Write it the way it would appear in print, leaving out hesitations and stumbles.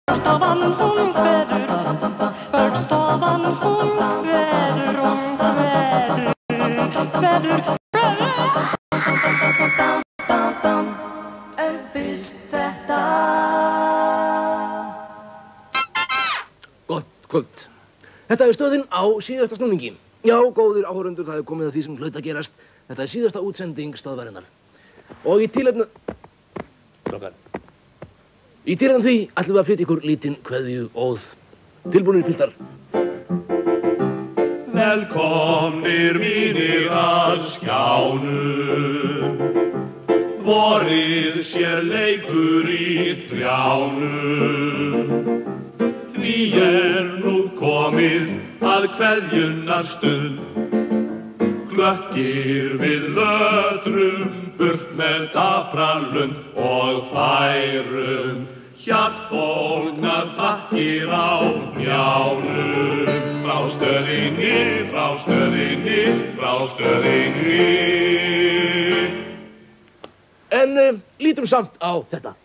Högstofan hún kveður, högstofan hún kveður, En fyrst þetta. Gott kvöld. Þetta er stöðin á síðasta snúningi. Já, góðir áhorfendur, það er komið að því sem hlaut að gerast. Þetta er síðasta útsending stöðvarinnar. Og í tilefni... Strákar. Í tilefni því ætlum við að flytja ykkur lítinn kveðjuóð. Tilbúnir piltar. Velkomnir vinir að skjánum, vorið sé leikur í trjánum. Því nú komið að kveðjunnar stund, glöggir við lötrum burt með dapra lund og færum hjartfólgnar þakkir á njánum. Frá stöðinni, frá stöðinni, frá stöðinni. En lítum samt á þetta.